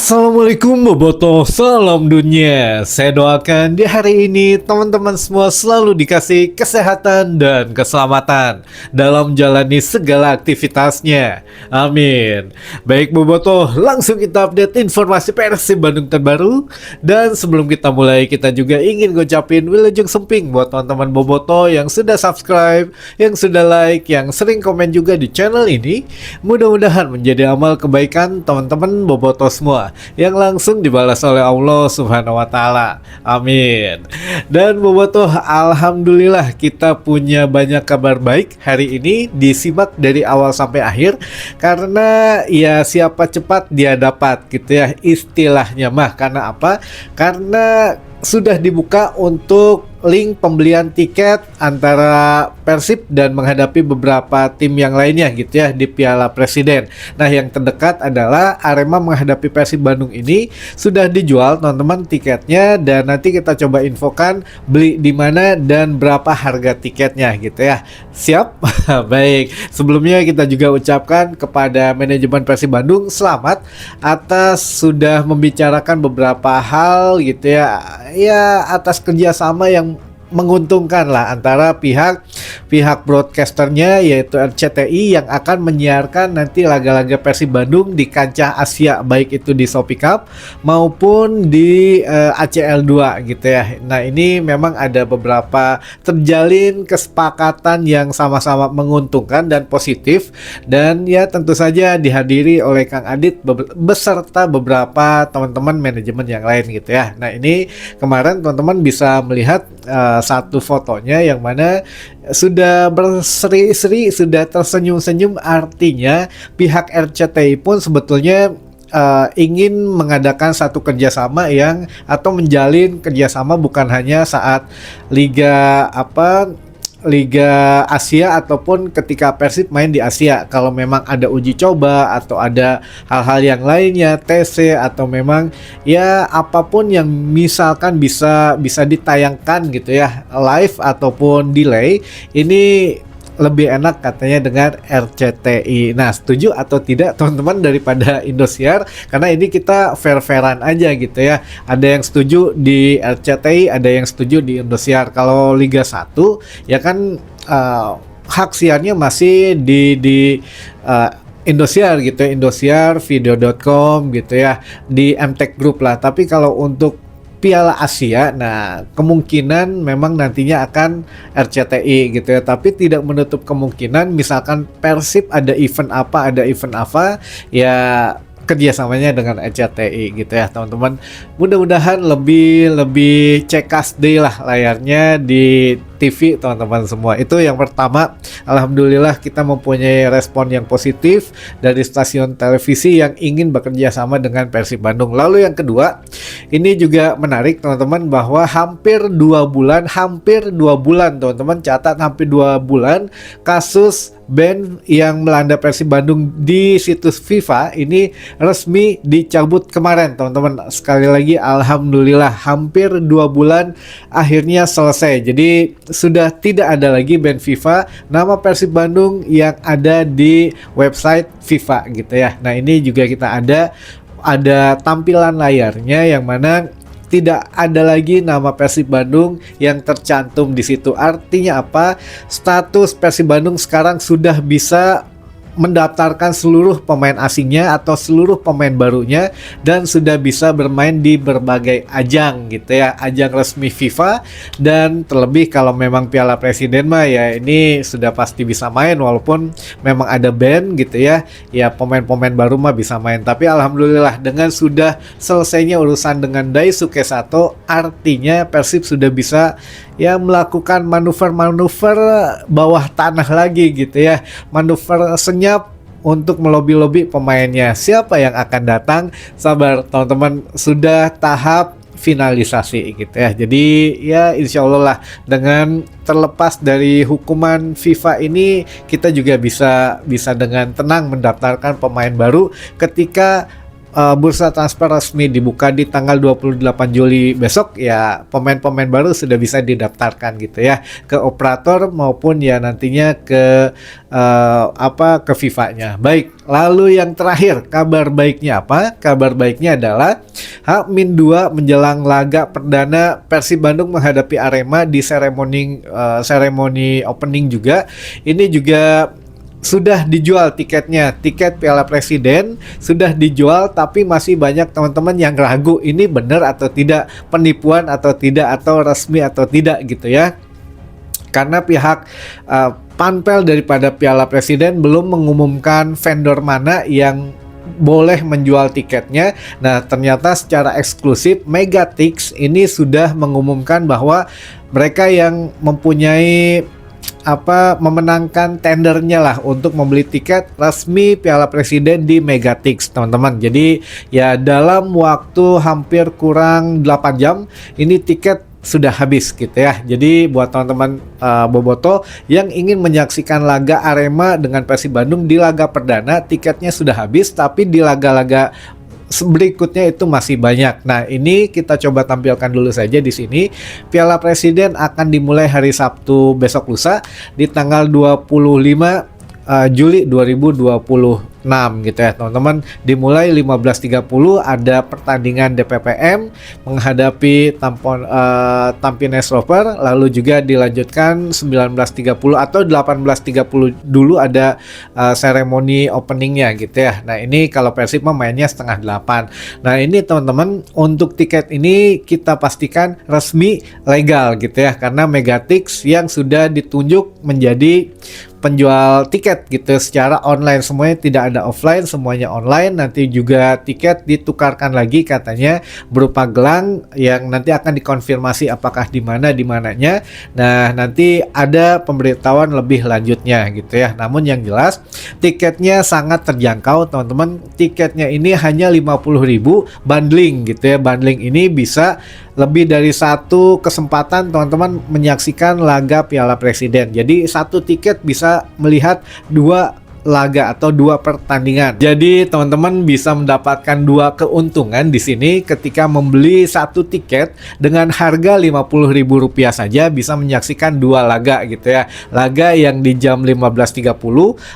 Assalamualaikum Bobotoh, salam dunia. Saya doakan di hari ini teman-teman semua selalu dikasih kesehatan dan keselamatan dalam menjalani segala aktivitasnya. Amin. Baik Bobotoh, langsung kita update informasi Persib Bandung terbaru. Dan sebelum kita mulai, kita juga ingin ngucapin wilujeng semping buat teman-teman Bobotoh yang sudah subscribe, yang sudah like, yang sering komen juga di channel ini. Mudah-mudahan menjadi amal kebaikan teman-teman Bobotoh semua yang langsung dibalas oleh Allah Subhanahu wa taala. Amin. Dan Bobotoh, alhamdulillah kita punya banyak kabar baik hari ini, disimak dari awal sampai akhir karena ya siapa cepat dia dapat gitu ya istilahnya mah. Karena apa? Karena sudah dibuka untuk link pembelian tiket antara Persib dan menghadapi beberapa tim yang lainnya gitu ya di Piala Presiden. Nah, yang terdekat adalah Arema menghadapi Persib Bandung ini sudah dijual teman-teman tiketnya, dan nanti kita coba infokan beli di mana dan berapa harga tiketnya gitu ya. Siap? Baik, sebelumnya kita juga ucapkan kepada manajemen Persib Bandung selamat atas sudah membicarakan beberapa hal gitu ya atas kerjasama yang menguntungkan lah antara pihak broadcasternya yaitu RCTI yang akan menyiarkan nanti laga-laga Persib Bandung di kancah Asia, baik itu di Shopee Cup maupun di ACL 2 gitu ya. Nah, ini memang ada beberapa terjalin kesepakatan yang sama-sama menguntungkan dan positif, dan ya tentu saja dihadiri oleh Kang Adit beserta beberapa teman-teman manajemen yang lain gitu ya. Nah, ini kemarin teman-teman bisa melihat satu fotonya yang mana sudah berseri-seri, sudah tersenyum-senyum, artinya pihak RCTI pun sebetulnya ingin mengadakan satu kerjasama yang atau menjalin kerjasama bukan hanya saat Liga Asia ataupun ketika Persib main di Asia. Kalau memang ada uji coba atau ada hal-hal yang lainnya, TC atau memang ya apapun yang misalkan bisa ditayangkan gitu ya live ataupun delay, ini lebih enak katanya dengan RCTI. Nah, setuju atau tidak teman-teman daripada Indosiar? Karena ini kita fair-fairan aja gitu ya. Ada yang setuju di RCTI, ada yang setuju di Indosiar. Kalau Liga 1 ya kan hak siarnya masih di Indosiar gitu ya, Indosiar, video.com gitu ya, di MTech Group lah. Tapi kalau untuk Piala Asia, nah kemungkinan memang nantinya akan RCTI gitu ya, tapi tidak menutup kemungkinan misalkan Persib ada event apa ya kerjasamanya dengan RCTI gitu ya teman-teman. Mudah-mudahan lebih cekas deh lah layarnya di TV teman-teman semua. Itu yang pertama. Alhamdulillah kita mempunyai respon yang positif dari stasiun televisi yang ingin bekerja sama dengan Persib Bandung. Lalu yang kedua, ini juga menarik teman-teman bahwa hampir 2 bulan teman-teman, catat hampir 2 bulan kasus ban yang melanda Persib Bandung di situs FIFA ini resmi dicabut kemarin teman-teman. Sekali lagi alhamdulillah hampir 2 bulan akhirnya selesai. Jadi sudah tidak ada lagi ban FIFA nama Persib Bandung yang ada di website FIFA gitu ya. Nah, ini juga kita ada tampilan layarnya yang mana tidak ada lagi nama Persib Bandung yang tercantum di situ. Artinya apa? Status Persib Bandung sekarang sudah bisa mendaftarkan seluruh pemain asingnya atau seluruh pemain barunya dan sudah bisa bermain di berbagai ajang gitu ya, ajang resmi FIFA. Dan terlebih kalau memang Piala Presiden mah ya ini sudah pasti bisa main walaupun memang ada ban gitu ya pemain-pemain baru mah bisa main. Tapi alhamdulillah dengan sudah selesainya urusan dengan Daisuke Sato, artinya Persib sudah bisa ya melakukan manuver-manuver bawah tanah lagi gitu ya, manuver senyap untuk melobi-lobi pemainnya. Siapa yang akan datang? Sabar teman-teman, sudah tahap finalisasi gitu ya. Jadi ya insya Allah lah, dengan terlepas dari hukuman FIFA ini kita juga bisa dengan tenang mendaftarkan pemain baru ketika bursa transfer resmi dibuka di tanggal 28 Juli besok, ya pemain-pemain baru sudah bisa didaftarkan gitu ya ke operator maupun ya nantinya ke ke FIFA-nya. Baik, lalu yang terakhir, kabar baiknya apa? Kabar baiknya adalah H-2 menjelang laga perdana Persib Bandung menghadapi Arema di seremoni opening juga. Ini juga sudah dijual tiketnya, tiket Piala Presiden sudah dijual, tapi masih banyak teman-teman yang ragu ini benar atau tidak, penipuan atau tidak, atau resmi atau tidak gitu ya. Karena pihak panpel daripada Piala Presiden belum mengumumkan vendor mana yang boleh menjual tiketnya. Nah, ternyata secara eksklusif Megatix ini sudah mengumumkan bahwa mereka yang mempunyai memenangkan tendernya lah untuk membeli tiket resmi Piala Presiden di Megatix, teman-teman. Jadi ya dalam waktu hampir kurang 8 jam ini tiket sudah habis gitu ya. Jadi buat teman-teman Boboto yang ingin menyaksikan laga Arema dengan Persib Bandung di laga perdana, tiketnya sudah habis, tapi di laga-laga berikutnya itu masih banyak. Nah, ini kita coba tampilkan dulu saja di sini. Piala Presiden akan dimulai hari Sabtu besok lusa di tanggal 25 Juli 2026 gitu ya teman-teman. Dimulai 15.30 ada pertandingan DPPM menghadapi Tampines Rover, lalu juga dilanjutkan 19.30 atau 18.30 dulu ada seremoni openingnya gitu ya. Nah, ini kalau Persib mainnya setengah 8. Nah, ini teman-teman untuk tiket ini kita pastikan resmi legal gitu ya, karena Megatix yang sudah ditunjuk menjadi penjual tiket gitu secara online, semuanya tidak ada offline, semuanya online. Nanti juga tiket ditukarkan lagi katanya berupa gelang yang nanti akan dikonfirmasi apakah di mananya. Nah, nanti ada pemberitahuan lebih lanjutnya gitu ya. Namun yang jelas tiketnya sangat terjangkau teman-teman. Tiketnya ini hanya 50.000 bundling gitu ya. Bundling ini bisa lebih dari satu kesempatan teman-teman menyaksikan laga Piala Presiden. Jadi satu tiket bisa melihat 2 laga atau 2 pertandingan. Jadi teman-teman bisa mendapatkan 2 keuntungan di sini ketika membeli satu tiket dengan harga Rp50.000 saja bisa menyaksikan 2 laga gitu ya. Laga yang di jam 15.30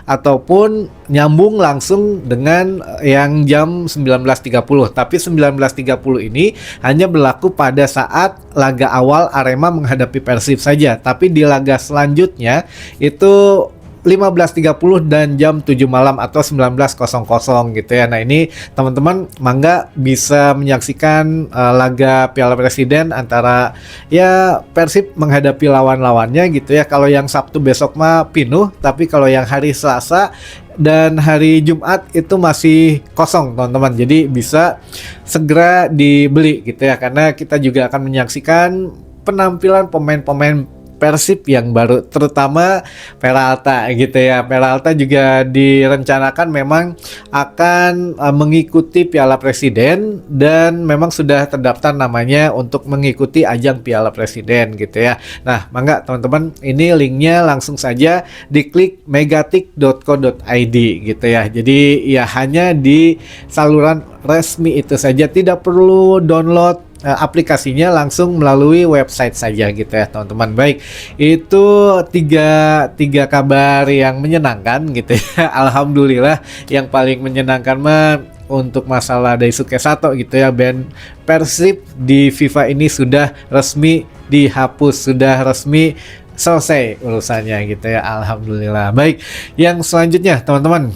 ataupun nyambung langsung dengan yang jam 19.30. Tapi 19.30 ini hanya berlaku pada saat laga awal Arema menghadapi Persib saja. Tapi di laga selanjutnya itu 15.30 dan jam 7 malam atau 19.00 gitu ya. Nah, ini teman-teman mangga bisa menyaksikan laga Piala Presiden antara ya Persib menghadapi lawan-lawannya gitu ya. Kalau yang Sabtu besok mah penuh, tapi kalau yang hari Selasa dan hari Jumat itu masih kosong teman-teman. Jadi bisa segera dibeli gitu ya, karena kita juga akan menyaksikan penampilan pemain-pemain Persib yang baru, terutama Peralta gitu ya. Peralta juga direncanakan memang akan mengikuti Piala Presiden dan memang sudah terdaftar namanya untuk mengikuti ajang Piala Presiden gitu ya. Nah, mangga teman-teman, ini linknya langsung saja diklik megatix.co.id gitu ya. Jadi ya hanya di saluran resmi itu saja, tidak perlu download aplikasinya, langsung melalui website saja gitu ya teman-teman. Baik, itu tiga kabar yang menyenangkan gitu ya. Alhamdulillah, yang paling menyenangkan mah untuk masalah Daisuke Sato gitu ya, band Persib di FIFA ini sudah resmi dihapus, sudah resmi selesai urusannya gitu ya. Alhamdulillah. Baik, yang selanjutnya teman-teman,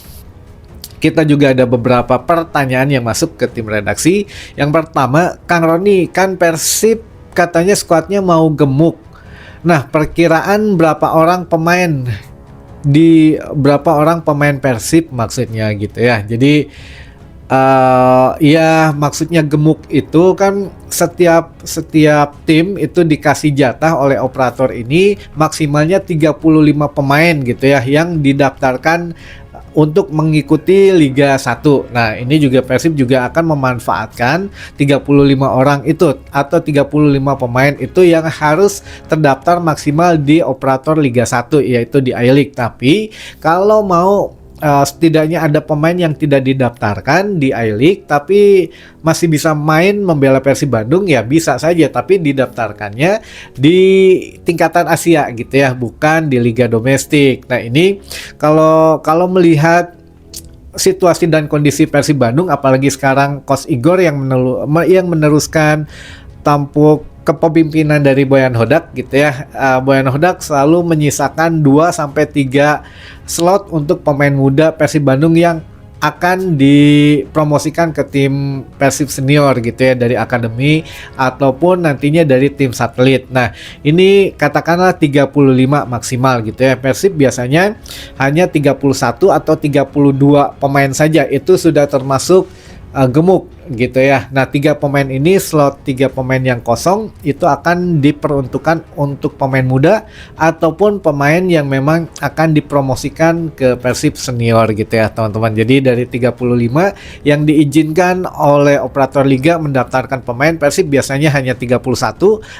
kita juga ada beberapa pertanyaan yang masuk ke tim redaksi. Yang pertama, Kang Roni, kan Persib katanya skuadnya mau gemuk. Nah, perkiraan berapa orang pemain Persib maksudnya gitu ya. Jadi ya maksudnya gemuk itu kan setiap tim itu dikasih jatah oleh operator ini maksimalnya 35 pemain gitu ya yang didaftarkan untuk mengikuti Liga 1. Nah, ini juga Persib juga akan memanfaatkan 35 orang itu atau 35 pemain itu yang harus terdaftar maksimal di operator Liga 1 yaitu di I-League. Tapi kalau mau setidaknya ada pemain yang tidak didaftarkan di I-League tapi masih bisa main membela Persib Bandung, ya bisa saja, tapi didaftarkannya di tingkatan Asia gitu ya, bukan di liga domestik. Nah ini kalau melihat situasi dan kondisi Persib Bandung, apalagi sekarang Coach Igor yang meneruskan tampuk kepemimpinan dari Boyan Hodak gitu ya. Boyan Hodak selalu menyisakan 2 sampai 3 slot untuk pemain muda Persib Bandung yang akan dipromosikan ke tim Persib senior gitu ya, dari akademi ataupun nantinya dari tim satelit. Nah, ini katakanlah 35 maksimal gitu ya. Persib biasanya hanya 31 atau 32 pemain saja. Itu sudah termasuk gemuk gitu ya. Nah, 3 pemain ini, slot 3 pemain yang kosong itu akan diperuntukkan untuk pemain muda ataupun pemain yang memang akan dipromosikan ke Persib senior gitu ya teman-teman. Jadi dari 35 yang diizinkan oleh operator liga mendaftarkan pemain, Persib biasanya hanya 31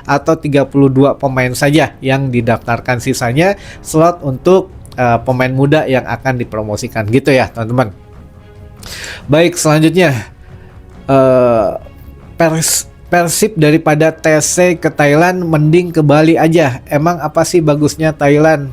atau 32 pemain saja yang didaftarkan, sisanya slot untuk pemain muda yang akan dipromosikan gitu ya teman-teman. Baik, selanjutnya Persib daripada TC ke Thailand mending ke Bali aja. Emang apa sih bagusnya Thailand?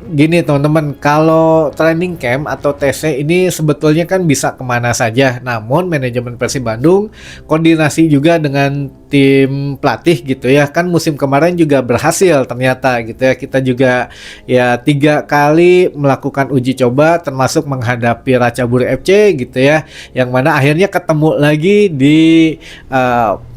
Gini teman-teman, kalau training camp atau TC ini sebetulnya kan bisa kemana saja, namun manajemen Persib Bandung koordinasi juga dengan tim pelatih gitu ya, kan musim kemarin juga berhasil ternyata gitu ya. Kita juga ya 3 kali melakukan uji coba termasuk menghadapi Ratchaburi FC gitu ya, yang mana akhirnya ketemu lagi di 16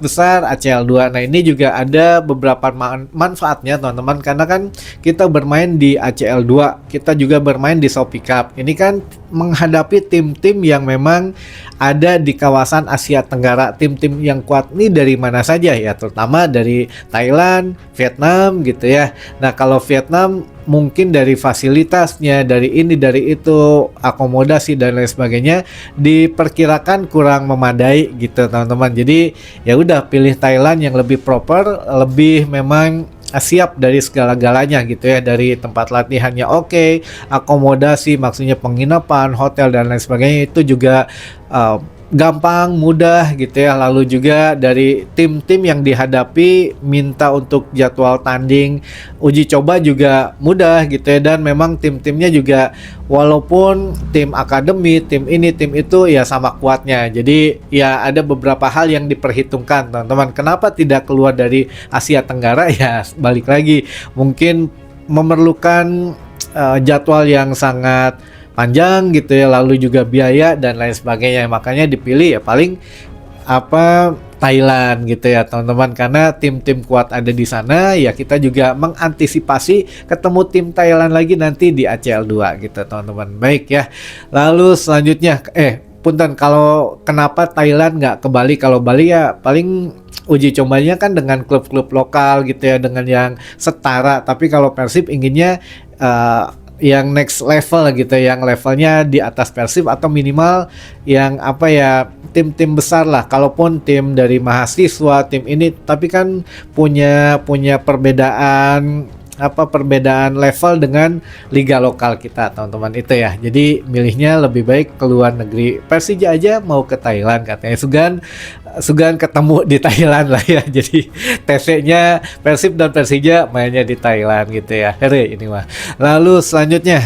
besar ACL 2. Nah ini juga ada beberapa manfaatnya teman-teman, karena kan kita bermain di ACL 2, kita juga bermain di Shopee Cup. Ini kan menghadapi tim-tim yang memang ada di kawasan Asia Tenggara. Tim-tim yang kuat nih dari mana saja ya, terutama dari Thailand, Vietnam gitu ya. Nah kalau Vietnam mungkin dari fasilitasnya, dari ini dari itu, akomodasi dan lain sebagainya diperkirakan kurang memadai gitu teman-teman. Jadi ya udah pilih Thailand yang lebih proper, lebih memang siap dari segala-galanya gitu ya, dari tempat latihannya oke, akomodasi maksudnya penginapan, hotel dan lain sebagainya itu juga gampang, mudah gitu ya. Lalu juga dari tim-tim yang dihadapi minta untuk jadwal tanding, uji coba juga mudah gitu ya. Dan memang tim-timnya juga walaupun tim akademi, tim ini, tim itu ya sama kuatnya. Jadi ya ada beberapa hal yang diperhitungkan teman-teman. Kenapa tidak keluar dari Asia Tenggara? Ya balik lagi, mungkin memerlukan jadwal yang sangat panjang gitu ya, lalu juga biaya dan lain sebagainya. Makanya dipilih ya paling Thailand gitu ya teman-teman, karena tim-tim kuat ada di sana. Ya kita juga mengantisipasi ketemu tim Thailand lagi nanti di ACL 2 gitu teman-teman. Baik ya, lalu selanjutnya punten, kalau kenapa Thailand nggak ke Bali? Kalau Bali ya paling uji cobanya kan dengan klub-klub lokal gitu ya, dengan yang setara. Tapi kalau Persib inginnya yang next level gitu, yang levelnya di atas Persib atau minimal yang tim-tim besar lah. Kalaupun tim dari mahasiswa, tim ini tapi kan punya perbedaan level dengan liga lokal kita teman-teman itu ya. Jadi milihnya lebih baik ke luar negeri. Persija aja mau ke Thailand katanya. Sugan ketemu di Thailand lah ya. Jadi TC-nya Persib dan Persija mainnya di Thailand gitu ya. Ini mah. Lalu selanjutnya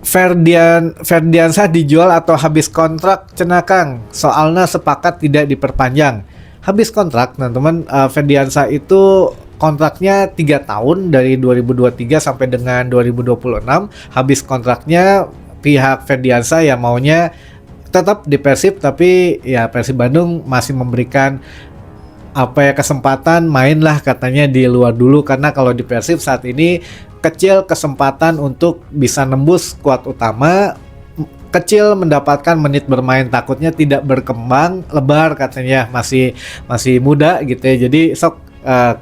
Ferdiansah dijual atau habis kontrak cenakang? Soalnya sepakat tidak diperpanjang. Habis kontrak teman-teman. Ferdiansah itu kontraknya 3 tahun dari 2023 sampai dengan 2026. Habis kontraknya pihak Ferdiansah ya maunya tetap di Persib, tapi ya Persib Bandung masih memberikan kesempatan mainlah katanya di luar dulu, karena kalau di Persib saat ini kecil kesempatan untuk bisa nembus skuad utama, kecil mendapatkan menit bermain, takutnya tidak berkembang lebar katanya, masih muda gitu ya. Jadi sok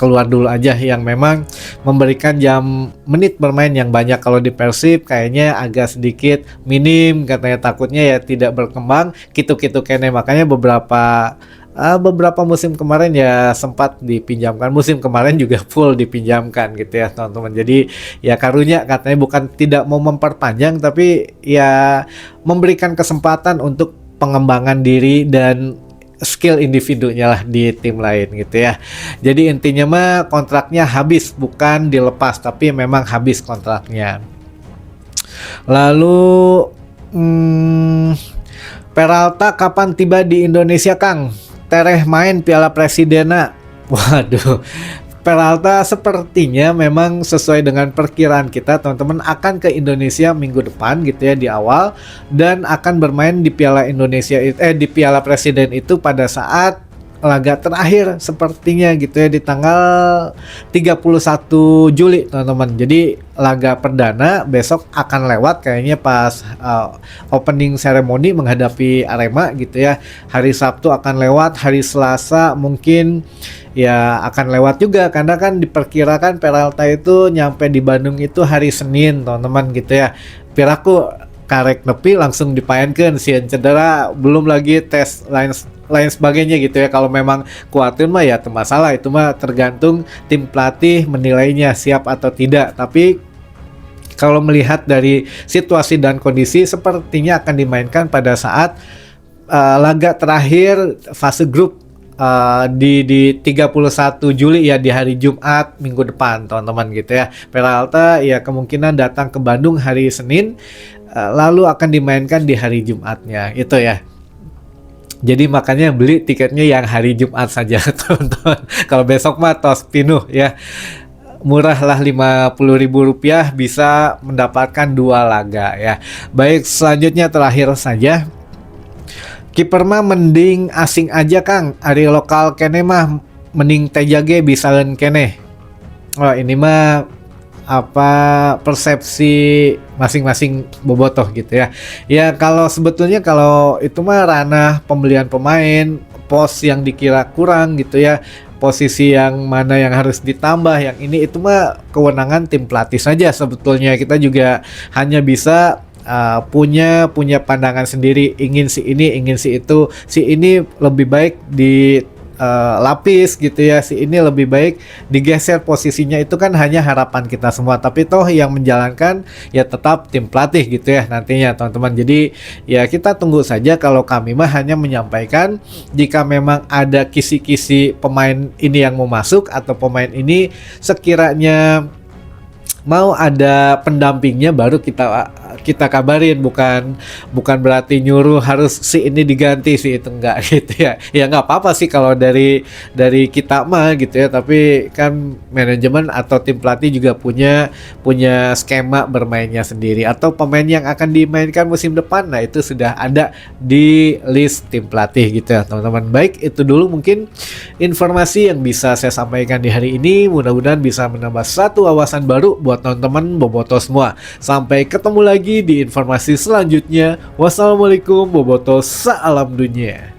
keluar dulu aja yang memang memberikan jam menit bermain yang banyak. Kalau di Persib kayaknya agak sedikit minim katanya, takutnya ya tidak berkembang gitu kene. Makanya beberapa beberapa musim kemarin ya sempat dipinjamkan, musim kemarin juga full dipinjamkan gitu ya teman-teman. Jadi ya karunya katanya bukan tidak mau memperpanjang, tapi ya memberikan kesempatan untuk pengembangan diri dan skill individunya lah di tim lain gitu ya. Jadi intinya mah kontraknya habis, bukan dilepas, tapi memang habis kontraknya. Lalu Peralta kapan tiba di Indonesia Kang? Tereh main Piala Presidena. Waduh, Peralta sepertinya memang sesuai dengan perkiraan kita teman-teman akan ke Indonesia minggu depan gitu ya di awal, dan akan bermain di Piala Indonesia di Piala Presiden itu pada saat laga terakhir sepertinya gitu ya di tanggal 31 Juli teman-teman. Jadi laga perdana besok akan lewat kayaknya pas opening ceremony menghadapi Arema gitu ya. Hari Sabtu akan lewat, hari Selasa mungkin ya akan lewat juga, karena kan diperkirakan Peralta itu nyampe di Bandung itu hari Senin teman-teman gitu ya. Piraku karek nepi langsung dipaenkeun sieun cedera, belum lagi tes lain sebagainya gitu ya. Kalau memang kuatin mah ya masalah, itu mah tergantung tim pelatih menilainya siap atau tidak. Tapi kalau melihat dari situasi dan kondisi sepertinya akan dimainkan pada saat laga terakhir fase grup di 31 Juli ya, di hari Jumat minggu depan teman-teman gitu ya. Peralta ya kemungkinan datang ke Bandung hari Senin, lalu akan dimainkan di hari Jumatnya itu ya. Jadi makanya beli tiketnya yang hari Jumat saja teman-teman. Kalau besok mah tos pinuh ya. Murah lah Rp50.000 bisa mendapatkan 2 laga ya. Baik, selanjutnya terakhir saja. Kiper mah mending asing aja Kang. Ari lokal kene mah mending TJG bisaeun kene. Oh ini mah apa persepsi masing-masing bobotoh gitu ya. Ya kalau sebetulnya kalau itu mah ranah pembelian pemain, pos yang dikira kurang gitu ya, posisi yang mana yang harus ditambah, yang ini itu mah kewenangan tim pelatih saja sebetulnya. Kita juga hanya bisa punya pandangan sendiri, ingin si ini, ingin si itu, si ini lebih baik di lapis gitu ya, si ini lebih baik digeser posisinya, itu kan hanya harapan kita semua, tapi toh yang menjalankan ya tetap tim pelatih gitu ya nantinya teman-teman. Jadi ya kita tunggu saja. Kalau kami mah hanya menyampaikan jika memang ada kisi-kisi pemain ini yang mau masuk atau pemain ini sekiranya mau ada pendampingnya baru kita kabarin, bukan berarti nyuruh harus si ini diganti si itu, enggak gitu ya. Ya nggak apa-apa sih kalau dari kita mah gitu ya, tapi kan manajemen atau tim pelatih juga punya skema bermainnya sendiri, atau pemain yang akan dimainkan musim depan, nah itu sudah ada di list tim pelatih gitu ya teman-teman. Baik, itu dulu mungkin informasi yang bisa saya sampaikan di hari ini, mudah-mudahan bisa menambah satu wawasan baru buat teman-teman boboto semua. Sampai ketemu lagi di informasi selanjutnya. Wassalamualaikum boboto, salam dunia.